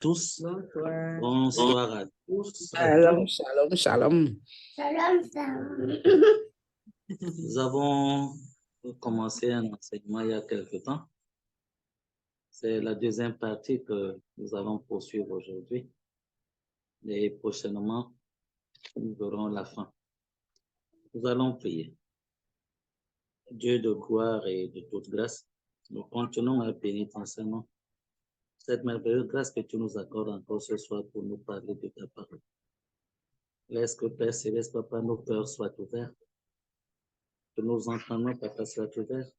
tous. Bonsoir. Bonsoir à tous. Shalom, shalom, shalom. Shalom, shalom. Nous avons commencé un enseignement il y a quelque temps. C'est la deuxième partie que nous allons poursuivre aujourd'hui. Et prochainement, nous verrons la fin. Nous allons prier. Dieu de gloire et de toute grâce, nous continuons à bénir ton Saint-Nom. Cette merveilleuse grâce que tu nous accordes encore ce soir pour nous parler de ta parole. Laisse que Père Céleste, Papa, nos cœurs soient ouverts. Que nos entendements, Papa, soient ouverts.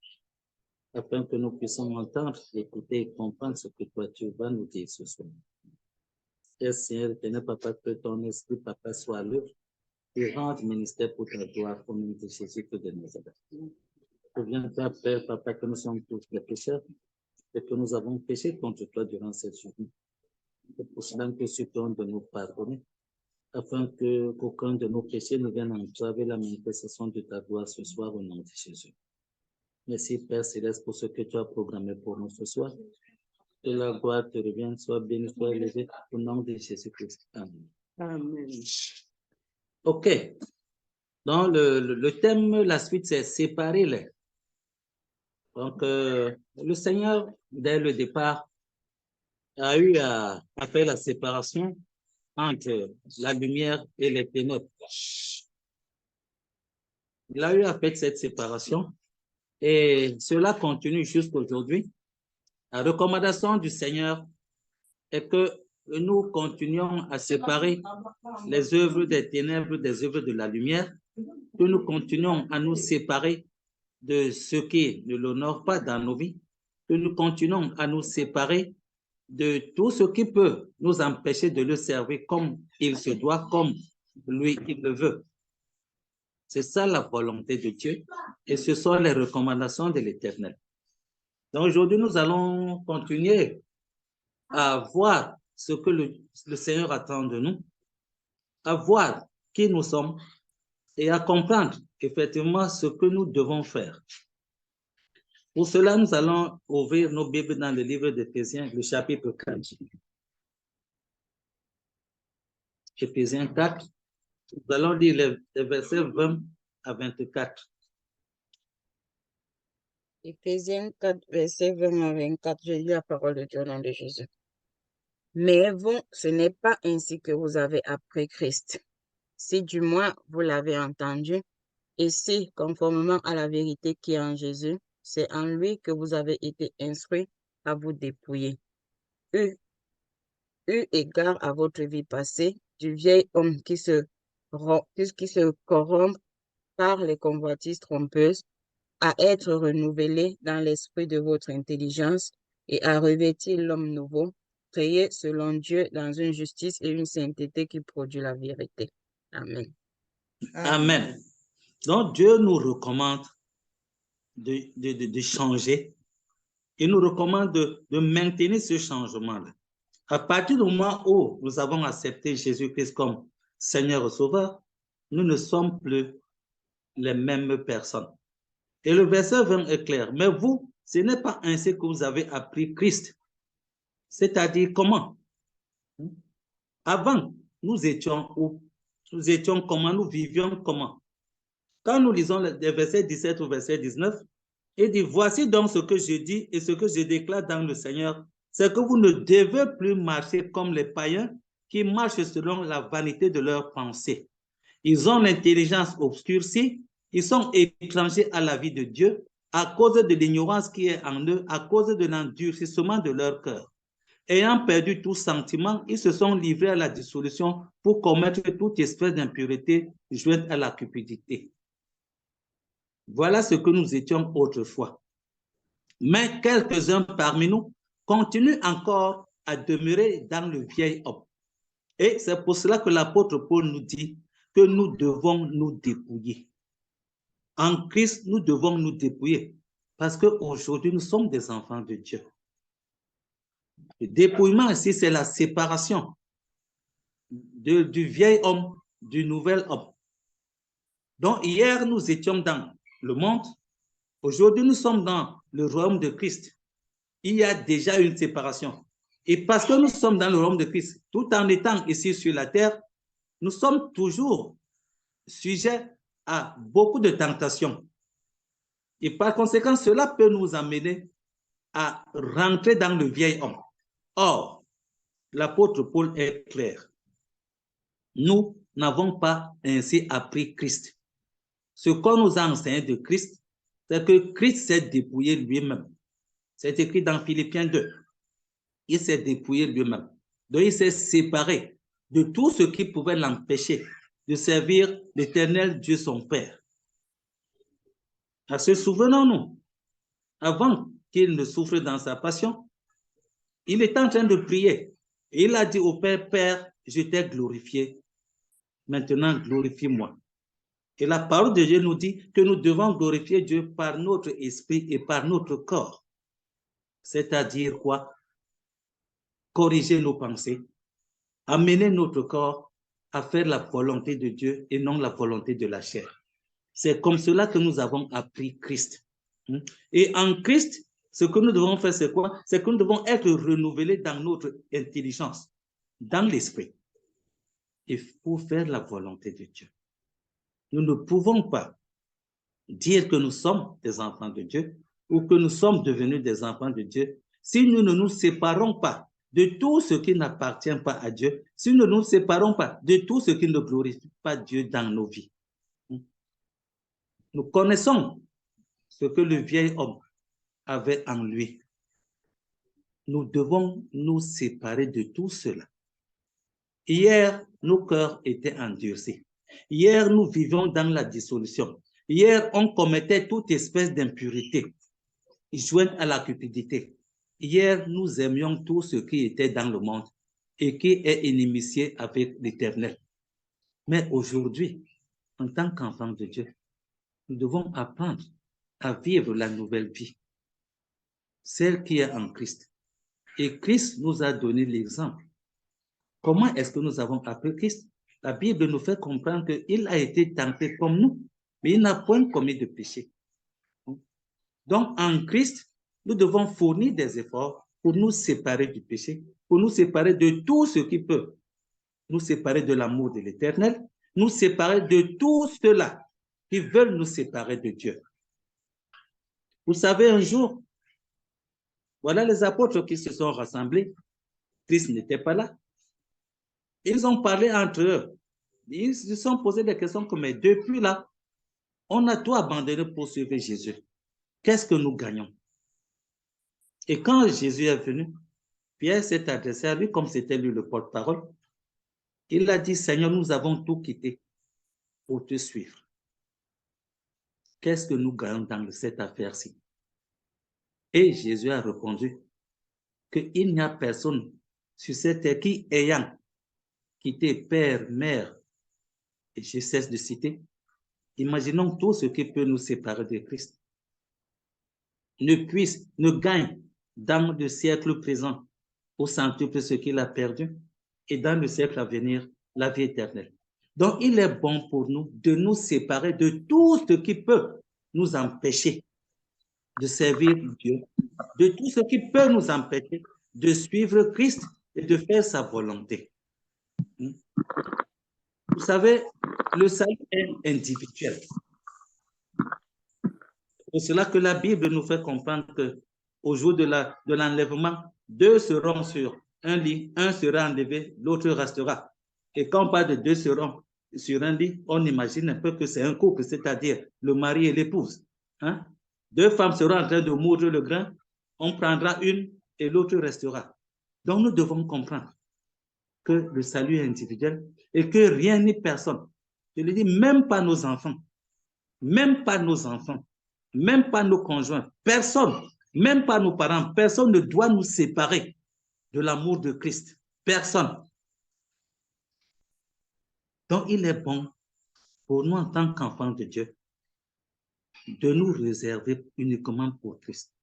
Afin que nous puissions entendre, écouter et comprendre ce que toi tu vas nous dire ce soir. Et Seigneur, éternel, Papa, que ton esprit, Papa, soit à l'œuvre et rende ministère pour ta gloire au nom de Jésus que de Nazareth. Souviens-toi, Père, Papa, que nous sommes tous des pécheurs et que nous avons péché contre toi durant cette journée. C'est pour cela que supplions de nous pardonner, afin qu'aucun de nos péchés ne vienne entraver la manifestation de ta gloire ce soir au nom de Jésus. Merci, Père Céleste, pour ce que tu as programmé pour nous ce soir. Que la gloire te revienne, sois béni, sois élevé au nom de Jésus-Christ. Amen. Amen. OK. Donc, le thème, la suite, c'est séparer-les. Donc, le Seigneur, dès le départ, a eu à faire la séparation entre la lumière et les ténèbres. Il a eu à faire cette séparation et cela continue jusqu'aujourd'hui. La recommandation du Seigneur est que nous continuons à séparer les œuvres des ténèbres des œuvres de la lumière, que nous continuons à nous séparer de ce qui ne l'honore pas dans nos vies, que nous continuons à nous séparer de tout ce qui peut nous empêcher de le servir comme il se doit, comme lui, il le veut. C'est ça la volonté de Dieu et ce sont les recommandations de l'Éternel. Donc aujourd'hui, nous allons continuer à voir ce que le Seigneur attend de nous, à voir qui nous sommes et à comprendre effectivement ce que nous devons faire. Pour cela, nous allons ouvrir nos Bibles dans le livre d'Éphésiens, le chapitre 4. Éphésiens 4, nous allons lire les versets 20 à 24. Éphésiens 4, verset 20 à 24, je lis la parole de Dieu au nom de Jésus. Mais vous, ce n'est pas ainsi que vous avez appris Christ. Si du moins vous l'avez entendu, et si, conformément à la vérité qui est en Jésus, c'est en lui que vous avez été instruits à vous dépouiller. Eu égard à votre vie passée, du vieil homme qui se corrompt par les convoitises trompeuses, à être renouvelé dans l'esprit de votre intelligence et à revêtir l'homme nouveau, créé selon Dieu dans une justice et une sainteté qui produit la vérité. Amen. Amen. Donc Dieu nous recommande de changer. Il nous recommande de maintenir ce changement-là. À partir du moment où nous avons accepté Jésus-Christ comme Seigneur et Sauveur, nous ne sommes plus les mêmes personnes. Et le verset 20 est clair. Mais vous, ce n'est pas ainsi que vous avez appris Christ. C'est-à-dire comment? Avant, nous étions où? Nous étions comment? Nous vivions comment? Quand nous lisons les versets 17 au verset 19, il dit, voici donc ce que je dis et ce que je déclare dans le Seigneur, c'est que vous ne devez plus marcher comme les païens qui marchent selon la vanité de leurs pensées. Ils ont l'intelligence obscurcie, ils sont étrangers à la vie de Dieu à cause de l'ignorance qui est en eux, à cause de l'endurcissement de leur cœur. Ayant perdu tout sentiment, ils se sont livrés à la dissolution pour commettre toute espèce d'impureté jointe à la cupidité. Voilà ce que nous étions autrefois. Mais quelques-uns parmi nous continuent encore à demeurer dans le vieil homme. Et c'est pour cela que l'apôtre Paul nous dit que nous devons nous dépouiller. En Christ, nous devons nous dépouiller parce qu'aujourd'hui, nous sommes des enfants de Dieu. Le dépouillement ici, c'est la séparation du vieil homme, du nouvel homme. Donc, hier, nous étions dans le monde. Aujourd'hui, nous sommes dans le royaume de Christ. Il y a déjà une séparation. Et parce que nous sommes dans le royaume de Christ, tout en étant ici sur la terre, nous sommes toujours sujets à beaucoup de tentations. Et par conséquent, cela peut nous amener à rentrer dans le vieil homme. Or, l'apôtre Paul est clair. Nous n'avons pas ainsi appris Christ. Ce qu'on nous a enseigné de Christ, c'est que Christ s'est dépouillé lui-même. C'est écrit dans Philippiens 2. Il s'est dépouillé lui-même. Donc, il s'est séparé de tout ce qui pouvait l'empêcher de servir l'Éternel Dieu son Père. Parce que souvenons-nous, avant qu'il ne souffre dans sa passion, il était en train de prier. Et il a dit au Père, Père, je t'ai glorifié. Maintenant, glorifie-moi. Et la parole de Dieu nous dit que nous devons glorifier Dieu par notre esprit et par notre corps. C'est-à-dire quoi? Corriger nos pensées, amener notre corps à faire la volonté de Dieu et non la volonté de la chair. C'est comme cela que nous avons appris Christ. Et en Christ, ce que nous devons faire, c'est quoi? C'est que nous devons être renouvelés dans notre intelligence, dans l'esprit, et pour faire la volonté de Dieu. Nous ne pouvons pas dire que nous sommes des enfants de Dieu ou que nous sommes devenus des enfants de Dieu si nous ne nous séparons pas de tout ce qui n'appartient pas à Dieu, si nous ne nous séparons pas de tout ce qui ne glorifie pas Dieu dans nos vies. Nous connaissons ce que le vieil homme avait en lui. Nous devons nous séparer de tout cela. Hier, nos cœurs étaient endurcis. Hier, nous vivions dans la dissolution. Hier, on commettait toute espèce d'impurité, jointe à la cupidité. Hier, nous aimions tout ce qui était dans le monde et qui est inimitié avec l'Éternel. Mais aujourd'hui, en tant qu'enfants de Dieu, nous devons apprendre à vivre la nouvelle vie, celle qui est en Christ. Et Christ nous a donné l'exemple. Comment est-ce que nous avons appris Christ? La Bible nous fait comprendre qu'il a été tenté comme nous, mais il n'a point commis de péché. Donc, en Christ, nous devons fournir des efforts pour nous séparer du péché, pour nous séparer de tout ce qui peut nous séparer de l'amour de l'Éternel, nous séparer de tout cela qui veulent nous séparer de Dieu. Vous savez, un jour, voilà les apôtres qui se sont rassemblés. Christ n'était pas là. Ils ont parlé entre eux. Ils se sont posé des questions comme, mais depuis là, on a tout abandonné pour suivre Jésus. Qu'est-ce que nous gagnons? Et quand Jésus est venu, Pierre s'est adressé à lui comme c'était lui le porte-parole. Il a dit, Seigneur, nous avons tout quitté pour te suivre. Qu'est-ce que nous gagnons dans cette affaire-ci? Et Jésus a répondu qu'il n'y a personne sur cette terre qui, ayant quitté père, mère, et je cesse de citer, imaginons tout ce qui peut nous séparer de Christ, ne gagne dans le siècle présent au centuple ce qu'il a perdu et dans le siècle à venir la vie éternelle. Donc, il est bon pour nous de nous séparer de tout ce qui peut nous empêcher de servir Dieu, de tout ce qui peut nous empêcher de suivre Christ et de faire sa volonté. Vous savez, le salut est individuel. C'est pour cela que la Bible nous fait comprendre qu'au jour de l'enlèvement, deux seront sur un lit, un sera enlevé, l'autre restera. Et quand on parle de deux seront sur un lit, on imagine un peu que c'est un couple, c'est-à-dire le mari et l'épouse. Hein? Deux femmes seront en train de moudre le grain, on prendra une et l'autre restera. Donc nous devons comprendre que le salut est individuel et que rien ni personne, je le dis, même pas nos enfants, même pas nos enfants, même pas nos conjoints, personne, même pas nos parents, personne ne doit nous séparer de l'amour de Christ. Personne. Donc, il est bon pour nous en tant qu'enfants de Dieu de nous réserver uniquement pour Christ.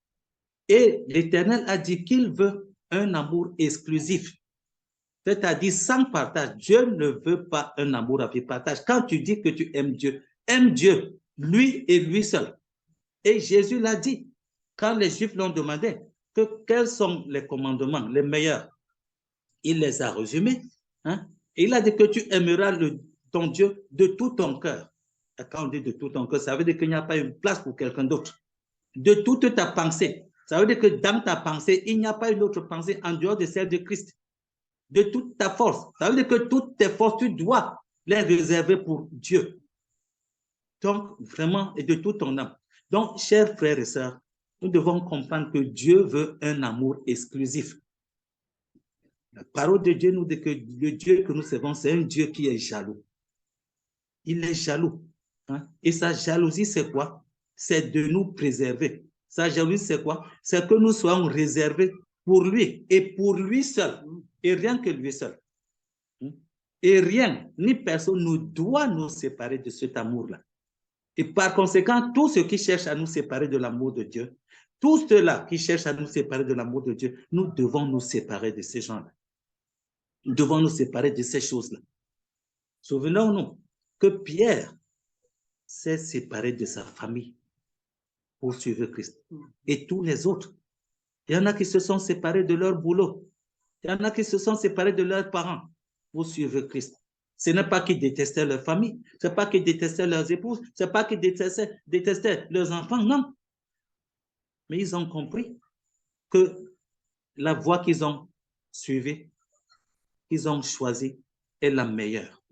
Et l'Éternel a dit qu'il veut un amour exclusif, c'est-à-dire sans partage. Dieu ne veut pas un amour avec partage. Quand tu dis que tu aimes Dieu, lui et lui seul. Et Jésus l'a dit, quand les Juifs l'ont demandé, quels sont les commandements, les meilleurs. Il les a résumés. Hein? Il a dit que tu aimeras ton Dieu de tout ton cœur. Et quand on dit de tout ton cœur, ça veut dire qu'il n'y a pas une place pour quelqu'un d'autre. De toute ta pensée. Ça veut dire que dans ta pensée, il n'y a pas une autre pensée en dehors de celle de Christ. De toute ta force. Ça veut dire que toutes tes forces, tu dois les réserver pour Dieu. Donc, vraiment, et de tout ton âme. Donc, chers frères et sœurs, nous devons comprendre que Dieu veut un amour exclusif. La parole de Dieu nous dit que le Dieu que nous servons, c'est un Dieu qui est jaloux. Il est jaloux. Hein? Et sa jalousie, c'est quoi? C'est de nous préserver. Sa jalousie, c'est quoi? C'est que nous soyons réservés pour lui et pour lui seul. Et rien que lui seul. Et rien, ni personne ne doit nous séparer de cet amour-là. Et par conséquent, tous ceux qui cherchent à nous séparer de l'amour de Dieu, tous ceux-là qui cherchent à nous séparer de l'amour de Dieu, nous devons nous séparer de ces gens-là. Nous devons nous séparer de ces choses-là. Souvenons-nous que Pierre s'est séparé de sa famille pour suivre Christ. Et tous les autres. Il y en a qui se sont séparés de leur boulot. Il y en a qui se sont séparés de leurs parents pour suivre Christ. Ce n'est pas qu'ils détestaient leur famille, ce n'est pas qu'ils détestaient leurs épouses, ce n'est pas qu'ils détestaient leurs enfants, non. Mais ils ont compris que la voie qu'ils ont suivie, qu'ils ont choisie, est la meilleure.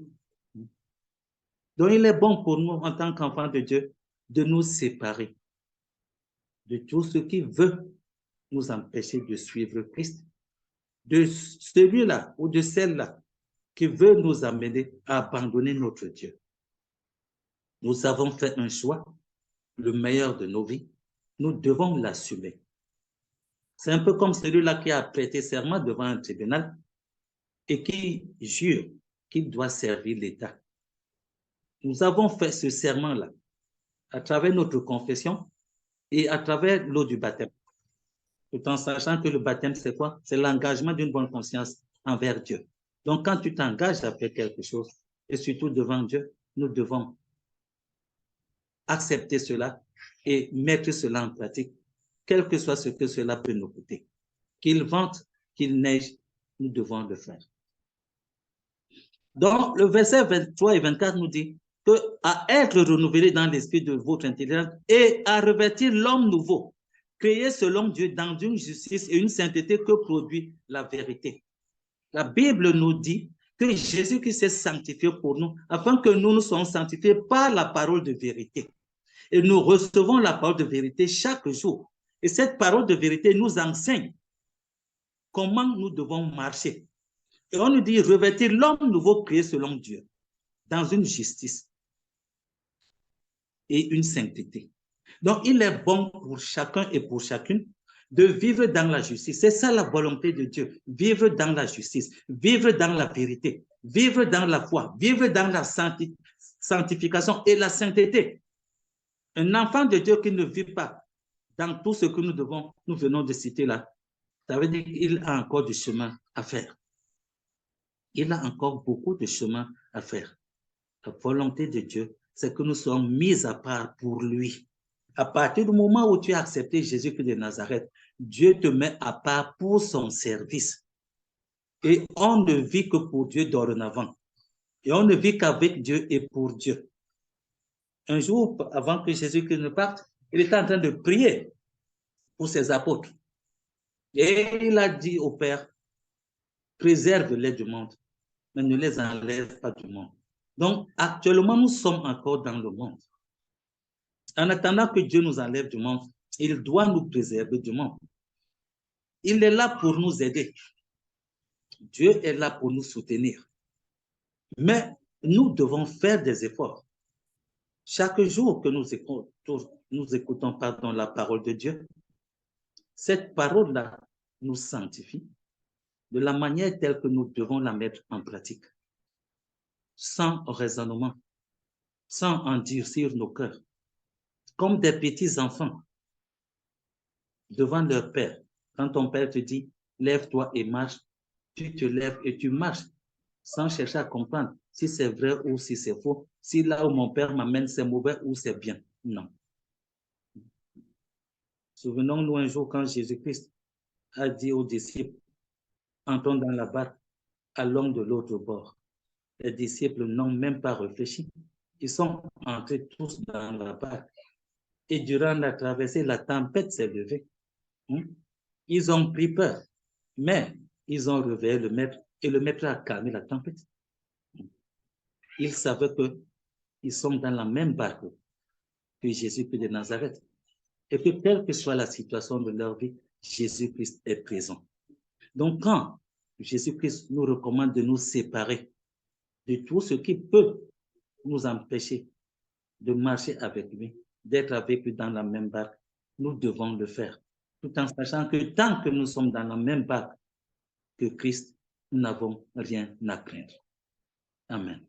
Donc, il est bon pour nous, en tant qu'enfants de Dieu, de nous séparer de tout ce qui veut nous empêcher de suivre Christ, de celui-là ou de celle-là qui veut nous amener à abandonner notre Dieu. Nous avons fait un choix, le meilleur de nos vies. Nous devons l'assumer. C'est un peu comme celui-là qui a prêté serment devant un tribunal et qui jure qu'il doit servir l'État. Nous avons fait ce serment-là à travers notre confession et à travers l'eau du baptême. Tout en sachant que le baptême, c'est quoi? C'est l'engagement d'une bonne conscience envers Dieu. Donc, quand tu t'engages à faire quelque chose, et surtout devant Dieu, nous devons accepter cela et mettre cela en pratique, quel que soit ce que cela peut nous coûter. Qu'il vente, qu'il neige, nous devons le faire. Donc, le verset 23 et 24 nous dit que à être renouvelé dans l'esprit de votre intelligence et à revêtir l'homme nouveau, créé selon Dieu dans une justice et une sainteté que produit la vérité. La Bible nous dit que Jésus-Christ s'est sanctifié pour nous, afin que nous soyons sanctifiés par la parole de vérité. Et nous recevons la parole de vérité chaque jour. Et cette parole de vérité nous enseigne comment nous devons marcher. Et on nous dit revêtir l'homme nouveau créé selon Dieu, dans une justice et une sainteté. Donc, il est bon pour chacun et pour chacune de vivre dans la justice. C'est ça la volonté de Dieu. Vivre dans la justice, vivre dans la vérité, vivre dans la foi, vivre dans la sanctification et la sainteté. Un enfant de Dieu qui ne vit pas dans tout ce que nous venons de citer là, ça veut dire qu'il a encore du chemin à faire. Il a encore beaucoup de chemin à faire. La volonté de Dieu, c'est que nous soyons mis à part pour lui. À partir du moment où tu as accepté Jésus-Christ de Nazareth, Dieu te met à part pour son service. Et on ne vit que pour Dieu dorénavant. Et on ne vit qu'avec Dieu et pour Dieu. Un jour, avant que Jésus-Christ ne parte, il était en train de prier pour ses apôtres. Et il a dit au Père, préserve-les du monde, mais ne les enlève pas du monde. Donc, actuellement, nous sommes encore dans le monde. En attendant que Dieu nous enlève du monde, il doit nous préserver du monde. Il est là pour nous aider. Dieu est là pour nous soutenir. Mais nous devons faire des efforts. Chaque jour que nous écoutons la parole de Dieu, cette parole-là nous sanctifie de la manière telle que nous devons la mettre en pratique. Sans raisonnement, sans endurcir nos cœurs, comme des petits enfants devant leur père. Quand ton père te dit, lève-toi et marche, tu te lèves et tu marches sans chercher à comprendre si c'est vrai ou si c'est faux, si là où mon père m'amène c'est mauvais ou c'est bien. Non. Souvenons-nous un jour quand Jésus-Christ a dit aux disciples, entrons dans la barque, allons de l'autre bord. Les disciples n'ont même pas réfléchi. Ils sont entrés tous dans la barque. Et durant la traversée, la tempête s'est levée. Ils ont pris peur, mais ils ont réveillé le maître et le maître a calmé la tempête. Ils savaient qu'ils sont dans la même barque que Jésus-Christ de Nazareth. Et que quelle que soit la situation de leur vie, Jésus-Christ est présent. Donc, quand Jésus-Christ nous recommande de nous séparer de tout ce qui peut nous empêcher de marcher avec lui, d'être avec lui dans la même barque, nous devons le faire, tout en sachant que tant que nous sommes dans la même barque que Christ, nous n'avons rien à craindre. Amen.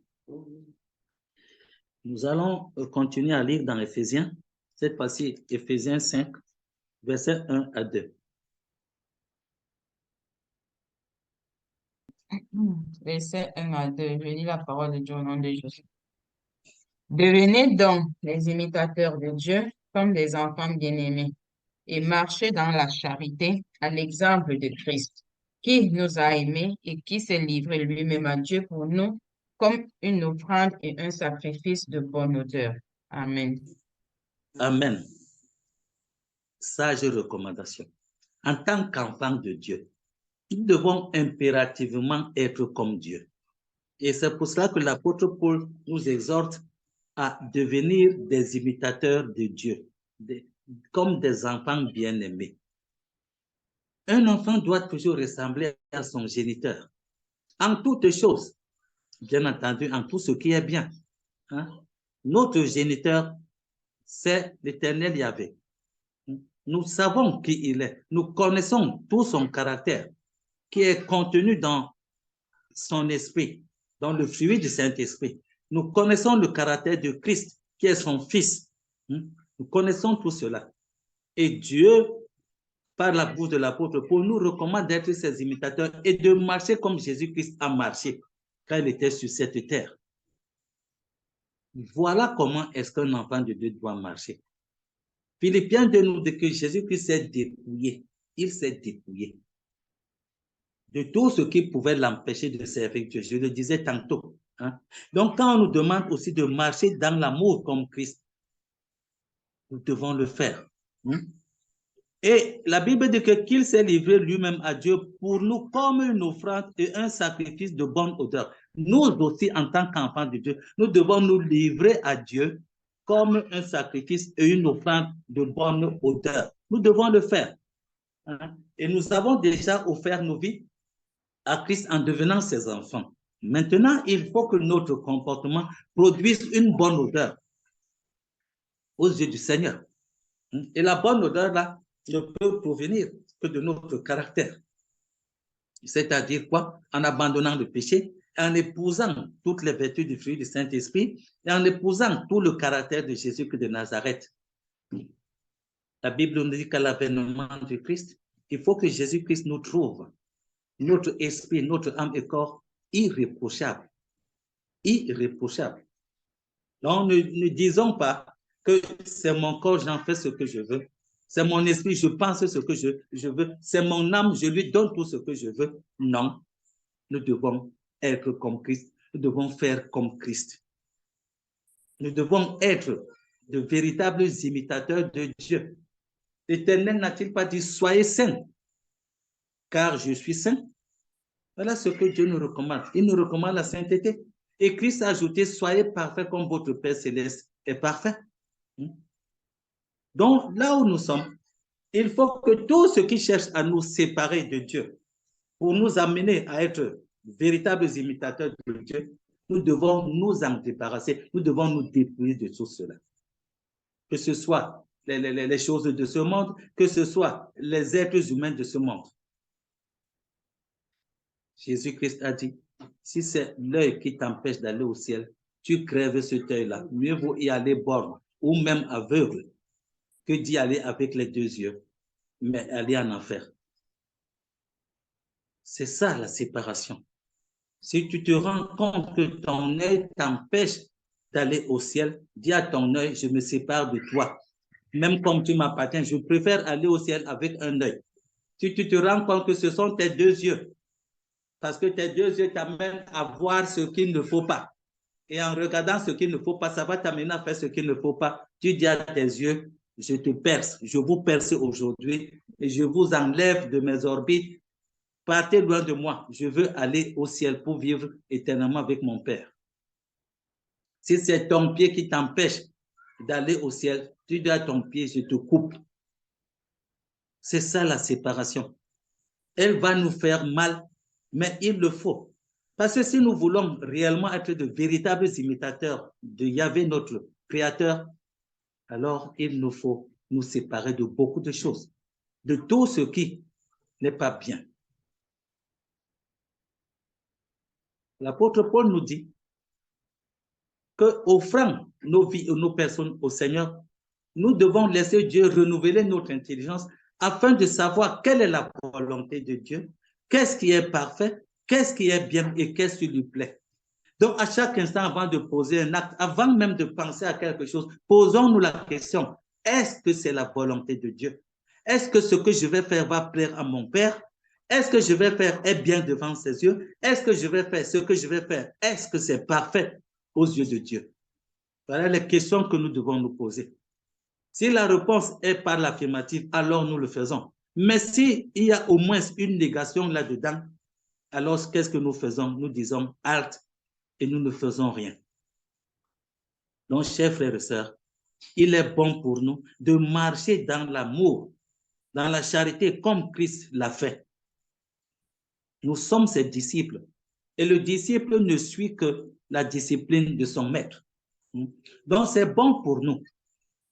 Nous allons continuer à lire dans Éphésiens, cette fois-ci Éphésiens 5, versets 1 à 2. Verset 1 à 2, je lis la parole de Dieu au nom de Jésus. Devenez donc les imitateurs de Dieu comme des enfants bien-aimés et marchez dans la charité à l'exemple de Christ, qui nous a aimés et qui s'est livré lui-même à Dieu pour nous comme une offrande et un sacrifice de bonne odeur. Amen. Amen. Sage recommandation. En tant qu'enfants de Dieu, nous devons impérativement être comme Dieu. Et c'est pour cela que l'apôtre Paul nous exhorte à devenir des imitateurs de Dieu, comme des enfants bien-aimés. Un enfant doit toujours ressembler à son géniteur, en toutes choses, bien entendu, en tout ce qui est bien. Notre géniteur, c'est l'Éternel Yahvé. Nous savons qui il est, nous connaissons tout son caractère, qui est contenu dans son esprit, dans le fruit du Saint-Esprit. Nous connaissons le caractère de Christ, qui est son Fils. Nous connaissons tout cela. Et Dieu, par la bouche de l'apôtre Paul, nous recommande d'être ses imitateurs et de marcher comme Jésus-Christ a marché quand il était sur cette terre. Voilà comment est-ce qu'un enfant de Dieu doit marcher. Philippiens 2 nous dit que Jésus-Christ s'est dépouillé. Il s'est dépouillé de tout ce qui pouvait l'empêcher de servir Dieu. Je le disais tantôt. Donc, quand on nous demande aussi de marcher dans l'amour comme Christ, nous devons le faire. Et la Bible dit qu'il s'est livré lui-même à Dieu pour nous comme une offrande et un sacrifice de bonne odeur. Nous aussi, en tant qu'enfants de Dieu, nous devons nous livrer à Dieu comme un sacrifice et une offrande de bonne odeur. Nous devons le faire. Et nous avons déjà offert nos vies à Christ en devenant ses enfants. Maintenant, il faut que notre comportement produise une bonne odeur aux yeux du Seigneur. Et la bonne odeur, là, ne peut provenir que de notre caractère. C'est-à-dire quoi? En abandonnant le péché, en épousant toutes les vertus du fruit du Saint-Esprit et en épousant tout le caractère de Jésus-Christ de Nazareth. La Bible nous dit qu'à l'avènement de Christ, il faut que Jésus-Christ nous trouve, notre esprit, notre âme et corps irréprochables. Irréprochables. Donc, ne disons pas que c'est mon corps, j'en fais ce que je veux. C'est mon esprit, je pense ce que je veux. C'est mon âme, je lui donne tout ce que je veux. Non, nous devons être comme Christ. Nous devons faire comme Christ. Nous devons être de véritables imitateurs de Dieu. L'Éternel n'a-t-il pas dit, soyez saints, car je suis saint? Voilà ce que Dieu nous recommande. Il nous recommande la sainteté. Et Christ a ajouté, soyez parfaits comme votre Père céleste est parfait. Donc, là où nous sommes, il faut que tous ceux qui cherchent à nous séparer de Dieu, pour nous amener à être véritables imitateurs de Dieu, nous devons nous en débarrasser, nous devons nous dépouiller de tout cela. Que ce soit les choses de ce monde, que ce soit les êtres humains de ce monde. Jésus-Christ a dit, si c'est l'œil qui t'empêche d'aller au ciel, tu crèves cet œil-là. Mieux vaut y aller borgne ou même aveugle que d'y aller avec les deux yeux, mais aller en enfer. C'est ça la séparation. Si tu te rends compte que ton œil t'empêche d'aller au ciel, dis à ton œil, je me sépare de toi. Même comme tu m'appartiens, je préfère aller au ciel avec un œil tu te rends compte que ce sont tes deux yeux. Parce que tes deux yeux t'amènent à voir ce qu'il ne faut pas. Et en regardant ce qu'il ne faut pas, ça va t'amener à faire ce qu'il ne faut pas. Tu dis à tes yeux, je te perce, je vous perce aujourd'hui et je vous enlève de mes orbites. Partez loin de moi. Je veux aller au ciel pour vivre éternellement avec mon Père. Si c'est ton pied qui t'empêche d'aller au ciel, tu dis à ton pied, je te coupe. C'est ça la séparation. Elle va nous faire mal, mais il le faut. Parce que si nous voulons réellement être de véritables imitateurs de Yahvé, notre Créateur, alors il nous faut nous séparer de beaucoup de choses, de tout ce qui n'est pas bien. L'apôtre Paul nous dit que, offrant nos vies et nos personnes au Seigneur, nous devons laisser Dieu renouveler notre intelligence afin de savoir quelle est la volonté de Dieu, qu'est-ce qui est parfait, qu'est-ce qui est bien et qu'est-ce qui lui plaît. Donc, à chaque instant, avant de poser un acte, avant même de penser à quelque chose, posons-nous la question, est-ce que c'est la volonté de Dieu? Est-ce que ce que je vais faire va plaire à mon Père? Est-ce que je vais faire est bien devant ses yeux? Est-ce que je vais faire ce que je vais faire? Est-ce que c'est parfait aux yeux de Dieu? Voilà les questions que nous devons nous poser. Si la réponse est par l'affirmative, alors nous le faisons. Mais s'il y a au moins une négation là-dedans, alors qu'est-ce que nous faisons? Nous disons halte et nous ne faisons rien. Donc, chers frères et sœurs, il est bon pour nous de marcher dans l'amour, dans la charité, comme Christ l'a fait. Nous sommes ses disciples. Et le disciple ne suit que la discipline de son maître. Donc, c'est bon pour nous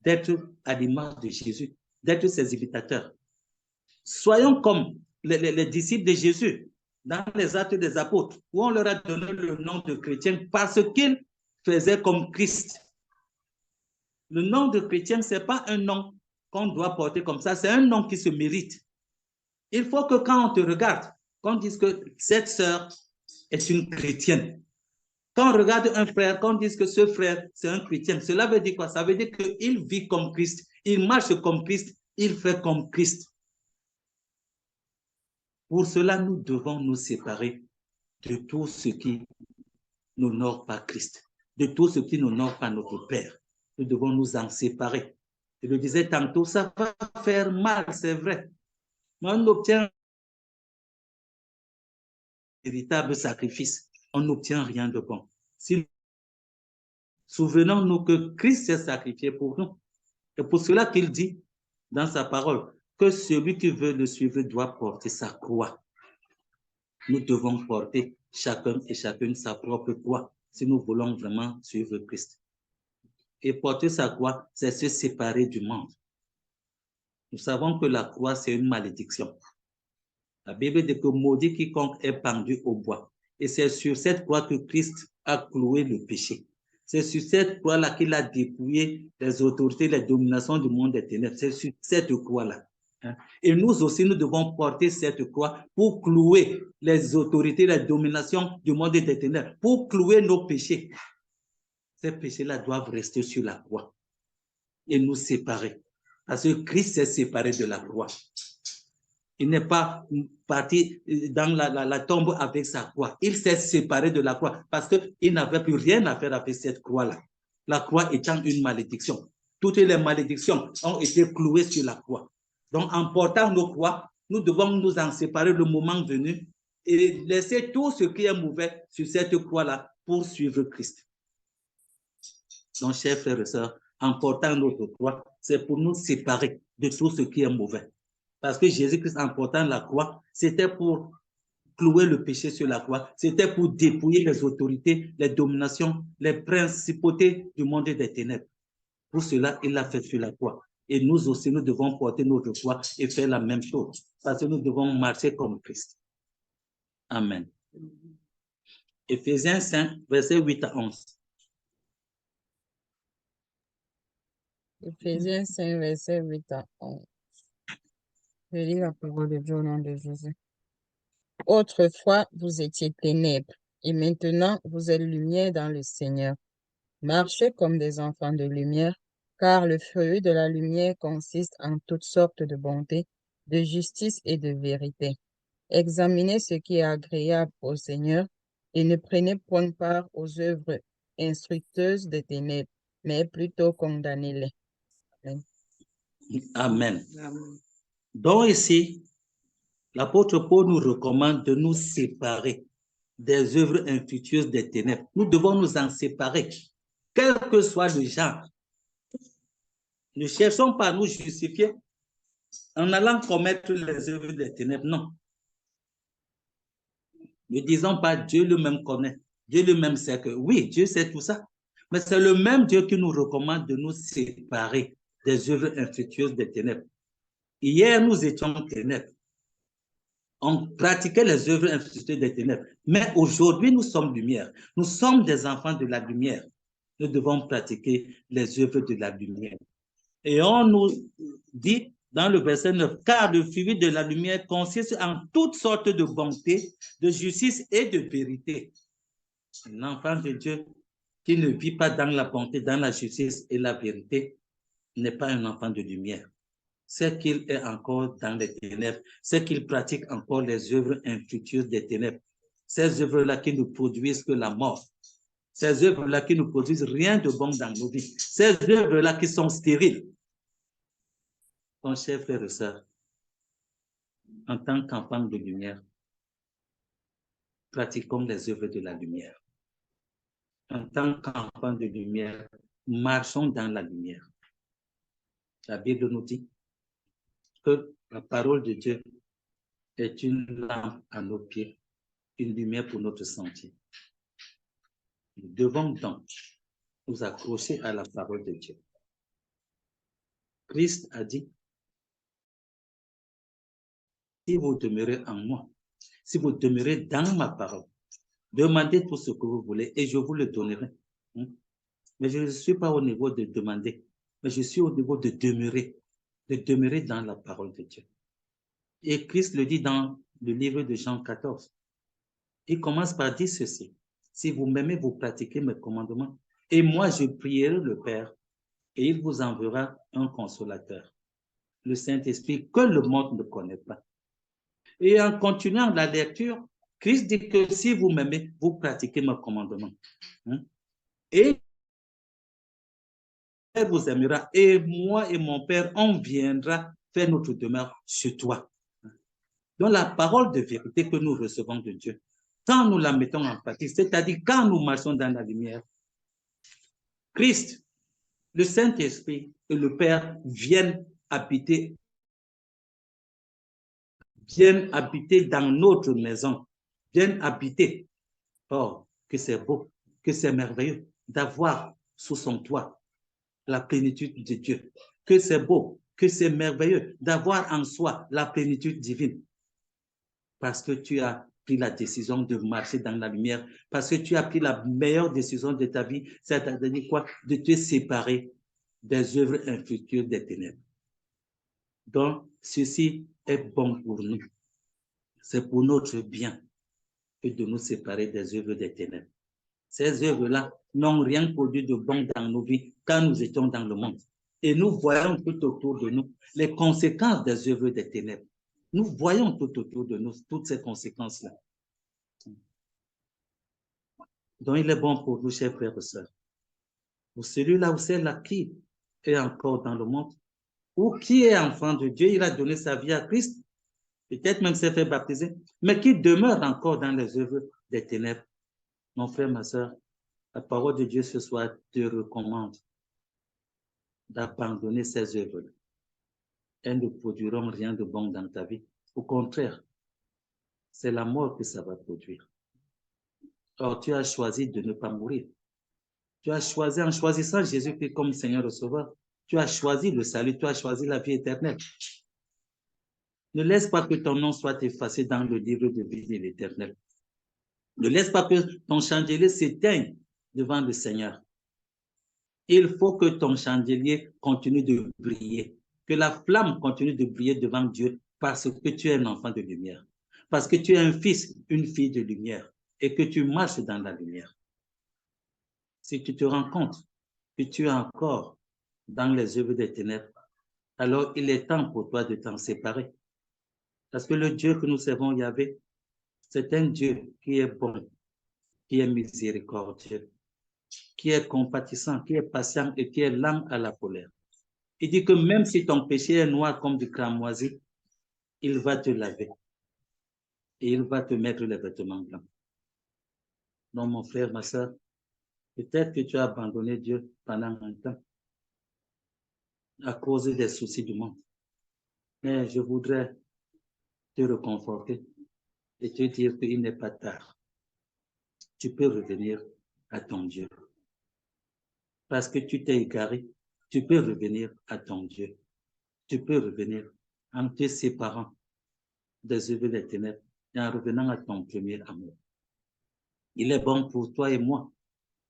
d'être à l'image de Jésus, d'être ses imitateurs. Soyons comme les disciples de Jésus dans les actes des apôtres, où on leur a donné le nom de chrétien parce qu'ils faisaient comme Christ. Le nom de chrétien, ce n'est pas un nom qu'on doit porter comme ça, c'est un nom qui se mérite. Il faut que quand on te regarde, qu'on dise que cette sœur est une chrétienne. Quand on regarde un frère, qu'on dise que ce frère, c'est un chrétien, cela veut dire quoi? Ça veut dire qu'il vit comme Christ, il marche comme Christ, il fait comme Christ. Pour cela, nous devons nous séparer de tout ce qui n'honore pas Christ, de tout ce qui n'honore pas notre Père. Nous devons nous en séparer. Je le disais tantôt, ça va faire mal, c'est vrai. Mais on obtient un véritable sacrifice. On n'obtient rien de bon. Si souvenons-nous que Christ s'est sacrifié pour nous. Et pour cela qu'il dit dans sa parole que celui qui veut le suivre doit porter sa croix. Nous devons porter chacun et chacune sa propre croix si nous voulons vraiment suivre Christ. Et porter sa croix, c'est se séparer du monde. Nous savons que la croix, c'est une malédiction. La Bible dit que maudit quiconque est pendu au bois. Et c'est sur cette croix que Christ a cloué le péché. C'est sur cette croix-là qu'il a dépouillé les autorités, les dominations du monde des ténèbres. C'est sur cette croix-là. Et nous aussi, nous devons porter cette croix pour clouer les autorités, les dominations du monde des ténèbres, pour clouer nos péchés. Ces péchés-là doivent rester sur la croix et nous séparer. Parce que Christ s'est séparé de la croix. Il n'est pas parti dans la tombe avec sa croix. Il s'est séparé de la croix parce qu'il n'avait plus rien à faire avec cette croix-là. La croix étant une malédiction. Toutes les malédictions ont été clouées sur la croix. Donc, en portant nos croix, nous devons nous en séparer le moment venu et laisser tout ce qui est mauvais sur cette croix-là pour suivre Christ. Donc, chers frères et sœurs, en portant notre croix, c'est pour nous séparer de tout ce qui est mauvais. Parce que Jésus-Christ, en portant la croix, c'était pour clouer le péché sur la croix, c'était pour dépouiller les autorités, les dominations, les principautés du monde des ténèbres. Pour cela, il l'a fait sur la croix. Et nous aussi, nous devons porter notre croix et faire la même chose. Parce que nous devons marcher comme Christ. Amen. Éphésiens 5, versets 8 à 11. Éphésiens 5, versets 8 à 11. Je lis la parole de Dieu au nom de Jésus. Autrefois, vous étiez ténèbres, et maintenant vous êtes lumière dans le Seigneur. Marchez comme des enfants de lumière, car le fruit de la lumière consiste en toutes sortes de bonté, de justice et de vérité. Examinez ce qui est agréable au Seigneur et ne prenez point part aux œuvres instructeuses des ténèbres, mais plutôt condamnez-les. Amen. Amen. Amen. Donc ici, l'apôtre Paul nous recommande de nous séparer des œuvres infructueuses des ténèbres. Nous devons nous en séparer, quel que soit le genre. Ne cherchons pas à nous justifier en allant commettre les œuvres des ténèbres. Non. Ne disons pas Dieu lui-même connaît. Dieu lui-même sait que oui, Dieu sait tout ça. Mais c'est le même Dieu qui nous recommande de nous séparer des œuvres infructueuses des ténèbres. Hier, nous étions ténèbres. On pratiquait les œuvres infructueuses des ténèbres. Mais aujourd'hui, nous sommes lumière. Nous sommes des enfants de la lumière. Nous devons pratiquer les œuvres de la lumière. Et on nous dit dans le verset 9, car le fruit de la lumière consiste en toutes sortes de bonté, de justice et de vérité. Un enfant de Dieu qui ne vit pas dans la bonté, dans la justice et la vérité n'est pas un enfant de lumière. C'est qu'il est encore dans les ténèbres, c'est qu'il pratique encore les œuvres infructueuses des ténèbres. Ces œuvres-là qui ne produisent que la mort. Ces œuvres-là qui ne produisent rien de bon dans nos vies. Ces œuvres-là qui sont stériles. Mon cher frère et sœur, en tant qu'enfant de lumière, pratiquons les œuvres de la lumière. En tant qu'enfant de lumière, marchons dans la lumière. La Bible nous dit que la parole de Dieu est une lampe à nos pieds, une lumière pour notre sentier. Nous devons donc nous accrocher à la parole de Dieu. Christ a dit, si vous demeurez en moi, si vous demeurez dans ma parole, demandez tout ce que vous voulez et je vous le donnerai. Mais je ne suis pas au niveau de demander, mais je suis au niveau de demeurer dans la parole de Dieu. Et Christ le dit dans le livre de Jean 14. Il commence par dire ceci. Si vous m'aimez, vous pratiquez mes commandements. Et moi, je prierai le Père et il vous enverra un consolateur, le Saint-Esprit que le monde ne connaît pas. Et en continuant la lecture, Christ dit que si vous m'aimez, vous pratiquez mes commandements. Et vous aimera et moi et mon Père, on viendra faire notre demeure sur toi. Donc la parole de vérité que nous recevons de Dieu, quand nous la mettons en pratique, c'est-à-dire quand nous marchons dans la lumière, Christ, le Saint-Esprit et le Père viennent habiter dans notre maison, viennent habiter. Oh, que c'est beau, que c'est merveilleux d'avoir sous son toit la plénitude de Dieu. Que c'est beau, que c'est merveilleux d'avoir en soi la plénitude divine. Parce que tu as pris la décision de marcher dans la lumière, parce que tu as pris la meilleure décision de ta vie, c'est-à-dire quoi? De te séparer des œuvres infructueuses des ténèbres. Donc, ceci est bon pour nous. C'est pour notre bien que de nous séparer des œuvres des ténèbres. Ces œuvres-là n'ont rien produit de bon dans nos vies quand nous étions dans le monde. Et nous voyons tout autour de nous les conséquences des œuvres des ténèbres. Nous voyons tout autour de nous toutes ces conséquences-là. Donc, il est bon pour nous, chers frères et sœurs. Pour celui-là ou celle-là qui est encore dans le monde, ou qui est enfant de Dieu, il a donné sa vie à Christ, peut-être même s'est fait baptiser, mais qui demeure encore dans les œuvres des ténèbres. Mon frère, ma sœur, la parole de Dieu ce soir te recommande d'abandonner ces œuvres-là. Elles ne produiront rien de bon dans ta vie. Au contraire, c'est la mort que ça va produire. Or, tu as choisi de ne pas mourir. Tu as choisi, en choisissant Jésus-Christ comme Seigneur et Sauveur, tu as choisi le salut, tu as choisi la vie éternelle. Ne laisse pas que ton nom soit effacé dans le livre de vie de l'Éternel. Ne laisse pas que ton chandelier s'éteigne devant le Seigneur. Il faut que ton chandelier continue de briller, que la flamme continue de briller devant Dieu parce que tu es un enfant de lumière, parce que tu es un fils, une fille de lumière et que tu marches dans la lumière. Si tu te rends compte que tu es encore dans les œuvres des ténèbres, alors il est temps pour toi de t'en séparer Parce que le Dieu que nous servons, Yahvé, c'est un Dieu qui est bon, qui est miséricordieux, qui est compatissant, qui est patient et qui est lent à la colère. Il dit que même si ton péché est noir comme du cramoisi, il va te laver et il va te mettre les vêtements blancs. Donc, mon frère, ma soeur, peut-être que tu as abandonné Dieu pendant un temps à cause des soucis du monde. Mais je voudrais te réconforter et te dire qu'il n'est pas tard. Tu peux revenir à ton Dieu. Parce que tu t'es égaré, tu peux revenir à ton Dieu. Tu peux revenir en te séparant des œuvres des ténèbres et en revenant à ton premier amour. Il est bon pour toi et moi,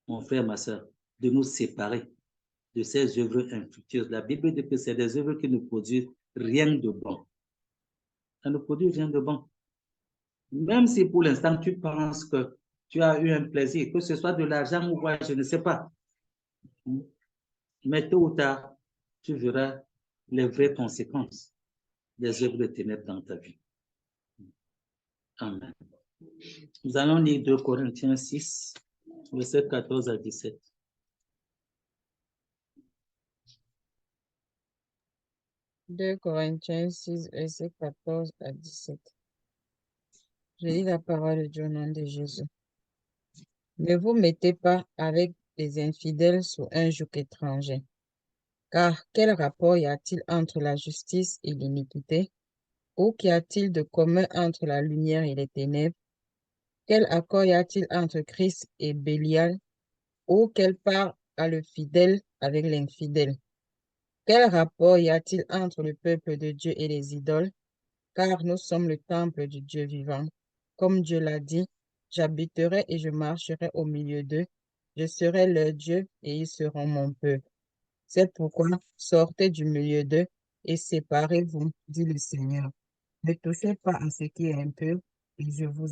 mon frère, ma soeur, de nous séparer de ces œuvres infructueuses. La Bible dit que c'est des œuvres qui ne produisent rien de bon. Ça ne produit rien de bon. Même si pour l'instant tu penses que tu as eu un plaisir, que ce soit de l'argent ou quoi, je ne sais pas. Mais tôt ou tard, tu verras les vraies conséquences des œuvres de ténèbres dans ta vie. Amen. Nous allons lire 2 Corinthiens 6, versets 14 à 17. « 2 Corinthiens 6, versets 14 à 17. Je lis la parole de Dieu au nom de Jésus. Ne vous mettez pas avec les infidèles sous un joug étranger. Car quel rapport y a-t-il entre la justice et l'iniquité? Ou qu'y a-t-il de commun entre la lumière et les ténèbres? Quel accord y a-t-il entre Christ et Bélial? Ou quelle part a le fidèle avec l'infidèle? Quel rapport y a-t-il entre le peuple de Dieu et les idoles? Car nous sommes le temple du Dieu vivant. Comme Dieu l'a dit, j'habiterai et je marcherai au milieu d'eux. Je serai leur Dieu et ils seront mon peuple. C'est pourquoi sortez du milieu d'eux et séparez-vous, dit le Seigneur. Ne touchez pas à ce qui est impur et je vous...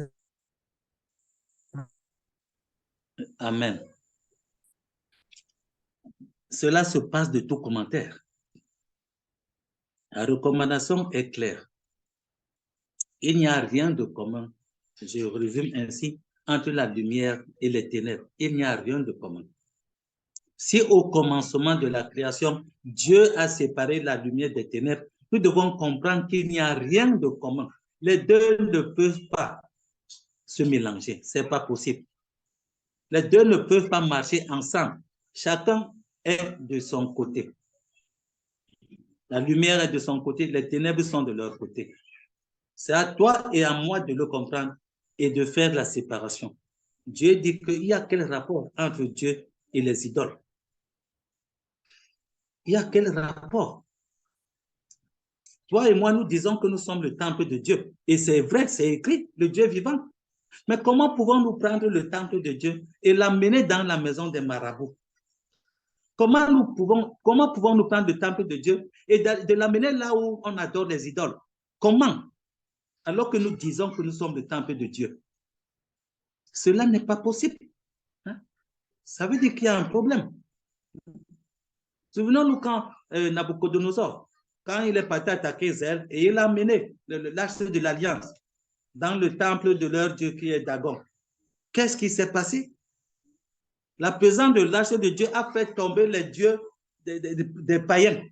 Amen. Cela se passe de tout commentaire. La recommandation est claire. Il n'y a rien de commun, je résume ainsi, entre la lumière et les ténèbres. Il n'y a rien de commun. Si au commencement de la création, Dieu a séparé la lumière des ténèbres, nous devons comprendre qu'il n'y a rien de commun. Les deux ne peuvent pas se mélanger. Ce n'est pas possible. Les deux ne peuvent pas marcher ensemble. Chacun est de son côté. La lumière est de son côté, les ténèbres sont de leur côté. C'est à toi et à moi de le comprendre et de faire la séparation. Dieu dit qu'il y a quel rapport entre Dieu et les idoles? Il y a quel rapport? Toi et moi, nous disons que nous sommes le temple de Dieu. Et c'est vrai, c'est écrit, le Dieu vivant. Mais comment pouvons-nous prendre le temple de Dieu et l'amener dans la maison des marabouts? Comment pouvons-nous prendre le temple de Dieu et de l'amener là où on adore les idoles? Comment? Alors que nous disons que nous sommes le temple de Dieu. Cela n'est pas possible. Hein? Ça veut dire qu'il y a un problème. Souvenons-nous quand Nabucodonosor, quand il est parti attaquer Israël et il a amené l'arche de l'Alliance dans le temple de leur Dieu qui est Dagon. Qu'est-ce qui s'est passé? La présence de l'arche de Dieu a fait tomber les dieux des païens.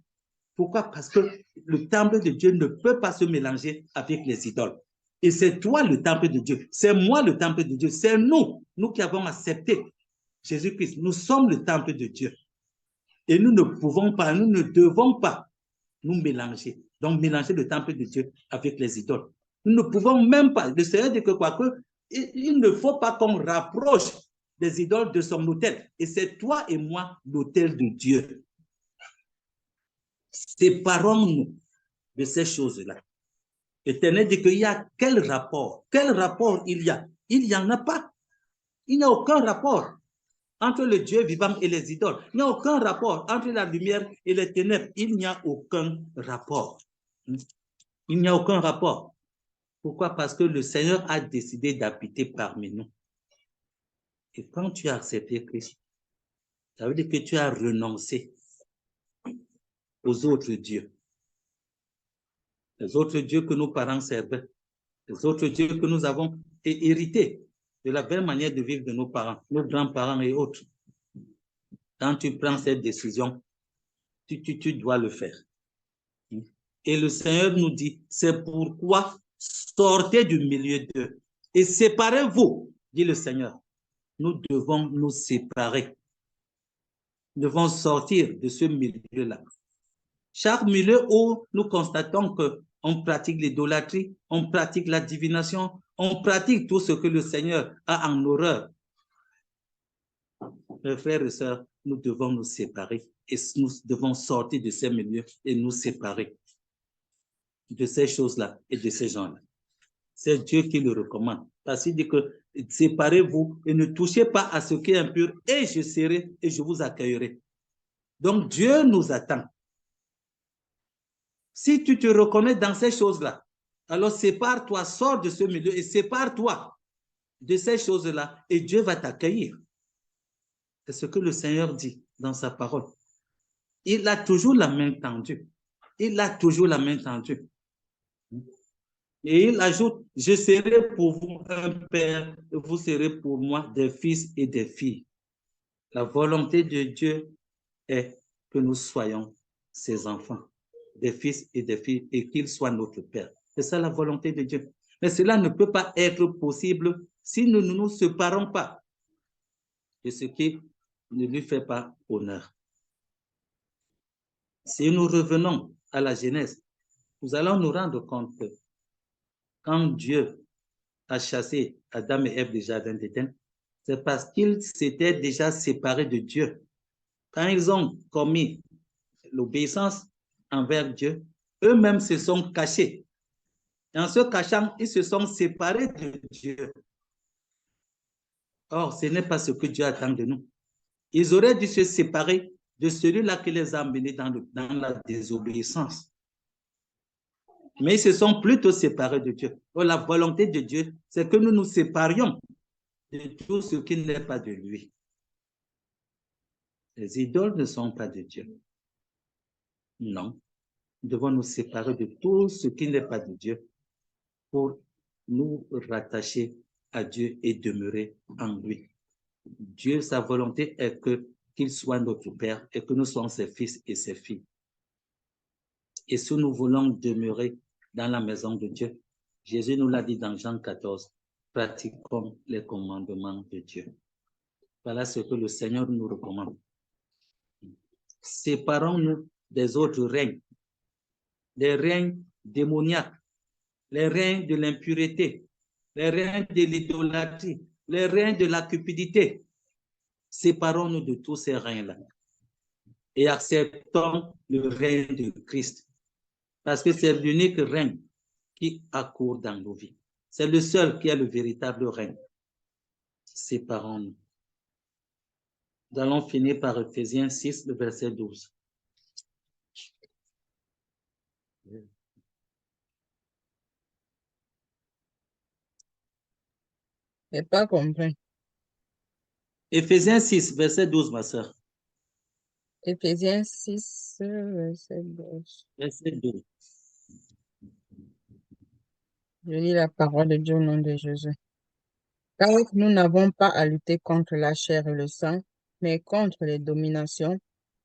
Pourquoi? Parce que le temple de Dieu ne peut pas se mélanger avec les idoles. Et c'est toi le temple de Dieu. C'est moi le temple de Dieu. C'est nous qui avons accepté Jésus-Christ. Nous sommes le temple de Dieu. Et nous ne pouvons pas, nous ne devons pas nous mélanger. Donc, mélanger le temple de Dieu avec les idoles. Nous ne pouvons même pas. Le Seigneur dit que il ne faut pas qu'on rapproche des idoles de son autel. Et c'est toi et moi l'autel de Dieu. Séparons-nous de ces choses-là. L'Éternel dit qu'il y a quel rapport? Quel rapport il y a? Il n'y en a pas. Il n'y a aucun rapport entre le Dieu vivant et les idoles. Il n'y a aucun rapport entre la lumière et les ténèbres. Il n'y a aucun rapport. Il n'y a aucun rapport. Pourquoi? Parce que le Seigneur a décidé d'habiter parmi nous. Et quand tu as accepté Christ, ça veut dire que tu as renoncé aux autres dieux. les autres dieux que nos parents servaient, les autres dieux que nous avons hérités de la belle manière de vivre de nos parents, nos grands-parents et autres. Quand tu prends cette décision, tu dois le faire. Et le Seigneur nous dit, c'est pourquoi sortez du milieu d'eux et séparez-vous, dit le Seigneur. Nous devons nous séparer. Nous devons sortir de ce milieu-là. Chaque milieu où nous constatons qu'on pratique l'idolâtrie, on pratique la divination, on pratique tout ce que le Seigneur a en horreur. Mes frères et sœurs, nous devons nous séparer et nous devons sortir de ces milieux et nous séparer de ces choses-là et de ces gens-là. C'est Dieu qui le recommande. Parce qu'il dit que séparez-vous et ne touchez pas à ce qui est impur et je serai et je vous accueillerai. Donc Dieu nous attend. Si tu te reconnais dans ces choses-là, alors sépare-toi, sors de ce milieu et sépare-toi de ces choses-là et Dieu va t'accueillir. C'est ce que le Seigneur dit dans sa parole. Il a toujours la main tendue. Il a toujours la main tendue. Et il ajoute, je serai pour vous un père, et vous serez pour moi des fils et des filles. La volonté de Dieu est que nous soyons ses enfants, des fils et des filles, et qu'il soit notre père. C'est ça la volonté de Dieu. Mais cela ne peut pas être possible si nous ne nous séparons pas de ce qui ne lui fait pas honneur. Si nous revenons à la Genèse, nous allons nous rendre compte que quand Dieu a chassé Adam et Ève du jardin d'Éden, c'est parce qu'ils s'étaient déjà séparés de Dieu. Quand ils ont commis l'obéissance envers Dieu, eux-mêmes se sont cachés. Et en se cachant, ils se sont séparés de Dieu. Or, ce n'est pas ce que Dieu attend de nous. Ils auraient dû se séparer de celui-là qui les a menés dans la désobéissance. Mais ils se sont plutôt séparés de Dieu. Or, la volonté de Dieu, c'est que nous nous séparions de tout ce qui n'est pas de lui. Les idoles ne sont pas de Dieu. Non. Nous devons nous séparer de tout ce qui n'est pas de Dieu pour nous rattacher à Dieu et demeurer en lui. Dieu, sa volonté est qu'il soit notre Père et que nous soyons ses fils et ses filles. Et si nous voulons demeurer dans la maison de Dieu, Jésus nous l'a dit dans Jean 14, pratiquons les commandements de Dieu. Voilà ce que le Seigneur nous recommande. Séparons-nous des autres règnes, des règnes démoniaques, les règnes de l'impureté, les règnes de l'idolâtrie, les règnes de la cupidité. Séparons-nous de tous ces règnes-là et acceptons le règne de Christ. Parce que c'est l'unique règne qui accourt dans nos vies. C'est le seul qui a le véritable règne. Séparons-nous. Nous allons finir par Ephésiens 6, le verset 12. Je n'ai pas compris. Ephésiens 6, verset 12, ma soeur. Éphésiens 6, verset 12. Verset 12. Je lis la parole de Dieu au nom de Jésus. Car nous n'avons pas à lutter contre la chair et le sang, mais contre les dominations,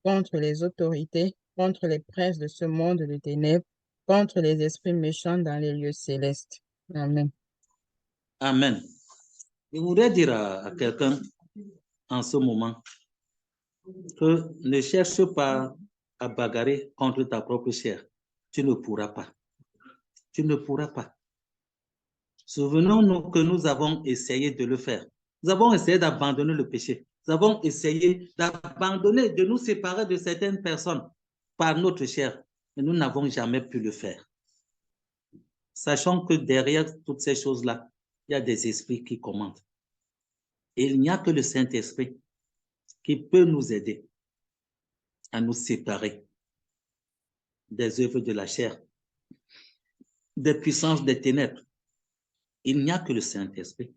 contre les autorités, contre les princes de ce monde de ténèbres, contre les esprits méchants dans les lieux célestes. Amen. Amen. Je voudrais dire à quelqu'un en ce moment que ne cherche pas à bagarrer contre ta propre chair. Tu ne pourras pas. Tu ne pourras pas. Souvenons-nous que nous avons essayé de le faire. Nous avons essayé d'abandonner le péché. Nous avons essayé d'abandonner, de nous séparer de certaines personnes par notre chair, mais nous n'avons jamais pu le faire. Sachant que derrière toutes ces choses-là, il y a des esprits qui commandent. Et il n'y a que le Saint-Esprit qui peut nous aider à nous séparer des œuvres de la chair, des puissances des ténèbres. Il n'y a que le Saint-Esprit.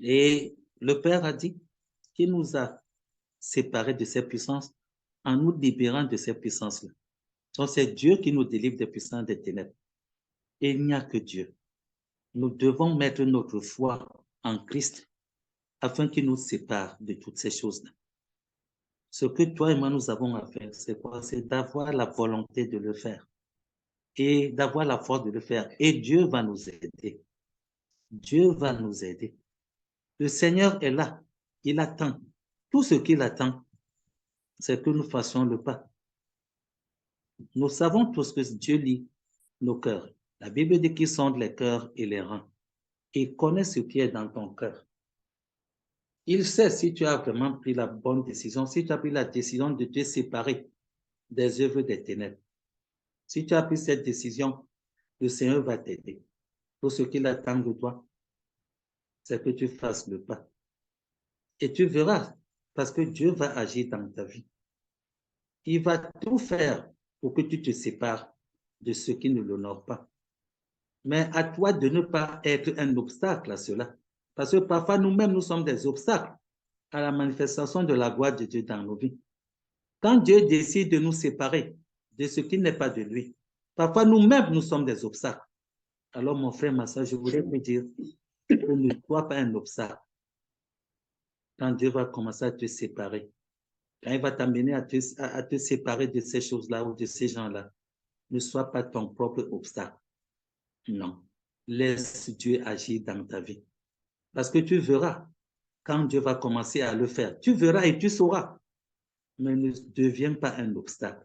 Et le Père a dit qu'il nous a séparés de ces puissances en nous libérant de ces puissances-là. Donc, c'est Dieu qui nous délivre des puissances des ténèbres. Et il n'y a que Dieu. Nous devons mettre notre foi en Christ afin qu'il nous sépare de toutes ces choses-là. Ce que toi et moi, nous avons à faire, c'est quoi? C'est d'avoir la volonté de le faire et d'avoir la force de le faire. Et Dieu va nous aider. Dieu va nous aider. Le Seigneur est là. Il attend. Tout ce qu'il attend, c'est que nous fassions le pas. Nous savons tous que Dieu lit nos cœurs. La Bible dit qu'il sonde les cœurs et les reins. Il connaît ce qui est dans ton cœur. Il sait si tu as vraiment pris la bonne décision, si tu as pris la décision de te séparer des œuvres des ténèbres. Si tu as pris cette décision, le Seigneur va t'aider. Tout ce qu'il attend de toi, c'est que tu fasses le pas. Et tu verras, parce que Dieu va agir dans ta vie. Il va tout faire pour que tu te sépares de ceux qui ne l'honorent pas. Mais à toi de ne pas être un obstacle à cela. Parce que parfois, nous-mêmes, nous sommes des obstacles à la manifestation de la gloire de Dieu dans nos vies. Quand Dieu décide de nous séparer de ce qui n'est pas de lui, parfois, nous-mêmes, nous sommes des obstacles. Alors, mon frère, ma soeur, je voudrais te dire que ne sois pas un obstacle. Quand Dieu va commencer à te séparer, quand il va t'amener à te séparer de ces choses-là ou de ces gens-là, ne sois pas ton propre obstacle. Non. Laisse Dieu agir dans ta vie. Parce que tu verras, quand Dieu va commencer à le faire, tu verras et tu sauras. Mais ne deviens pas un obstacle.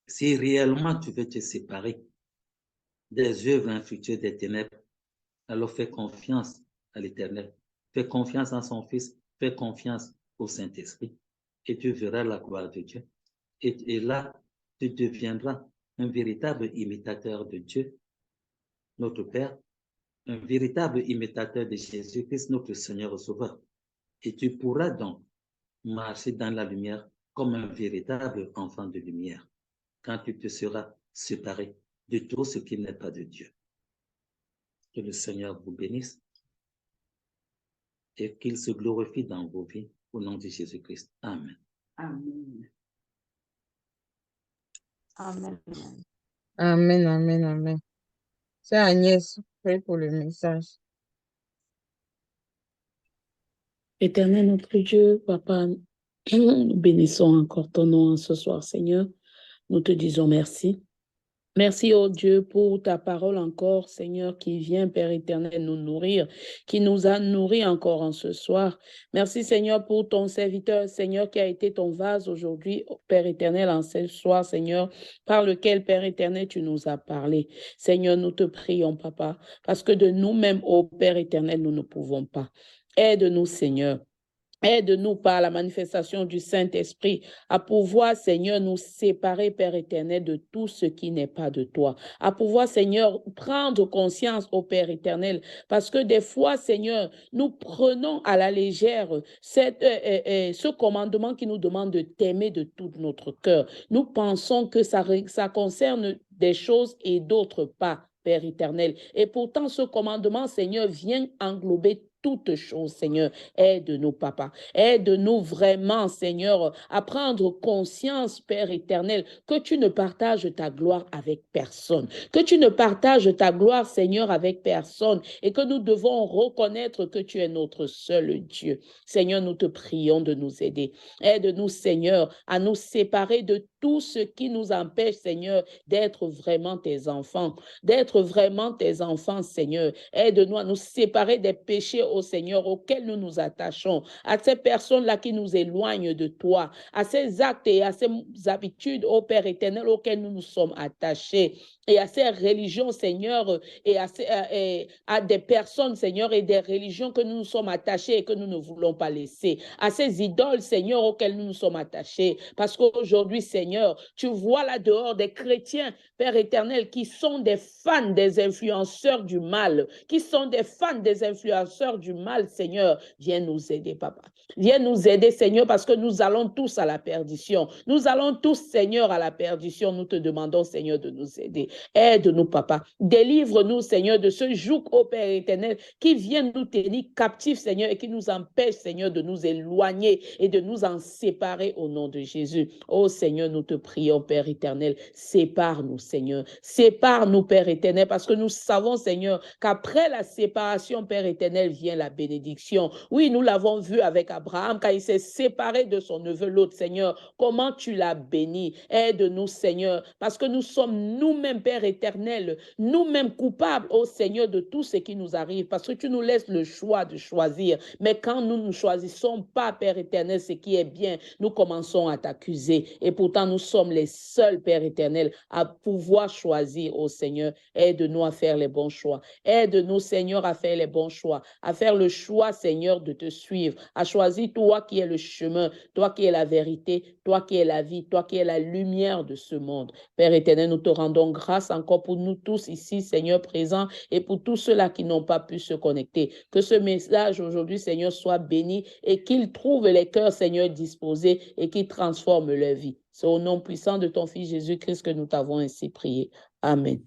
Si réellement tu veux te séparer des œuvres infructueuses des ténèbres, alors fais confiance à l'Éternel. Fais confiance en son Fils. Fais confiance au Saint-Esprit. Et tu verras la gloire de Dieu. Et là, tu deviendras un véritable imitateur de Dieu, notre Père, un véritable imitateur de Jésus-Christ, notre Seigneur et Sauveur. Et tu pourras donc marcher dans la lumière comme un véritable enfant de lumière quand tu te seras séparé de tout ce qui n'est pas de Dieu. Que le Seigneur vous bénisse et qu'il se glorifie dans vos vies au nom de Jésus-Christ. Amen. Amen. Amen. Amen, amen, amen. C'est Agnès, prie pour le message. Éternel notre Dieu, Papa, nous bénissons encore ton nom ce soir, Seigneur. Nous te disons merci. Merci, oh Dieu, pour ta parole encore, Seigneur, qui vient, Père éternel, nous nourrir, qui nous a nourris encore en ce soir. Merci, Seigneur, pour ton serviteur, Seigneur, qui a été ton vase aujourd'hui, Père éternel, en ce soir, Seigneur, par lequel, Père éternel, tu nous as parlé. Seigneur, nous te prions, Papa, parce que de nous-mêmes, oh Père éternel, nous ne pouvons pas. Aide-nous, Seigneur. Aide-nous par la manifestation du Saint-Esprit à pouvoir, Seigneur, nous séparer, Père éternel, de tout ce qui n'est pas de toi. À pouvoir, Seigneur, prendre conscience au Père éternel. Parce que des fois, Seigneur, nous prenons à la légère ce commandement qui nous demande de t'aimer de tout notre cœur. Nous pensons que ça concerne des choses et d'autres pas, Père éternel. Et pourtant, ce commandement, Seigneur, vient englober toutes choses, Seigneur. Aide-nous, Papa. Aide-nous vraiment, Seigneur, à prendre conscience, Père éternel, que tu ne partages ta gloire avec personne. Que tu ne partages ta gloire, Seigneur, avec personne. Et que nous devons reconnaître que tu es notre seul Dieu. Seigneur, nous te prions de nous aider. Aide-nous, Seigneur, à nous séparer de tout ce qui nous empêche, Seigneur, d'être vraiment tes enfants. D'être vraiment tes enfants, Seigneur. Aide-nous à nous séparer des péchés, au Seigneur, auxquels nous nous attachons, à ces personnes-là qui nous éloignent de toi, à ces actes et à ces habitudes, ô Père éternel, auxquelles nous nous sommes attachés, et à ces religions, Seigneur, et à des personnes, Seigneur, et des religions que nous nous sommes attachés et que nous ne voulons pas laisser, à ces idoles, Seigneur, auxquelles nous nous sommes attachés, parce qu'aujourd'hui, Seigneur, tu vois là dehors des chrétiens, Père éternel, qui sont des fans des influenceurs du mal, qui sont des fans des influenceurs faire du mal, Seigneur, viens nous aider, Papa. Viens nous aider, Seigneur, parce que nous allons tous à la perdition. Nous allons tous, Seigneur, à la perdition. Nous te demandons, Seigneur, de nous aider. Aide-nous, Papa. Délivre-nous, Seigneur, de ce joug, ô Père éternel, qui vient nous tenir captifs, Seigneur, et qui nous empêche, Seigneur, de nous éloigner et de nous en séparer au nom de Jésus. Ô Seigneur, nous te prions, Père éternel, sépare-nous, Seigneur. Sépare-nous, Père éternel, parce que nous savons, Seigneur, qu'après la séparation, Père éternel, vient la bénédiction. Oui, nous l'avons vu avec Abraham, quand il s'est séparé de son neveu Lot, Seigneur, comment tu l'as béni. Aide-nous, Seigneur, parce que nous sommes nous-mêmes, Père éternel, nous-mêmes coupables, ô Seigneur, de tout ce qui nous arrive, parce que tu nous laisses le choix de choisir. Mais quand nous ne choisissons pas, Père éternel, ce qui est bien, nous commençons à t'accuser. Et pourtant, nous sommes les seuls, Père éternel, à pouvoir choisir, ô Seigneur. Aide-nous à faire les bons choix. Aide-nous, Seigneur, à faire les bons choix, à faire le choix, Seigneur, de te suivre, à choisir toi qui es le chemin, toi qui es la vérité, toi qui es la vie, toi qui es la lumière de ce monde. Père éternel, nous te rendons grâce encore pour nous tous ici, Seigneur, présents, et pour tous ceux-là qui n'ont pas pu se connecter. Que ce message aujourd'hui, Seigneur, soit béni et qu'il trouve les cœurs, Seigneur, disposés et qu'il transforme leur vie. C'est au nom puissant de ton Fils Jésus-Christ que nous t'avons ainsi prié. Amen.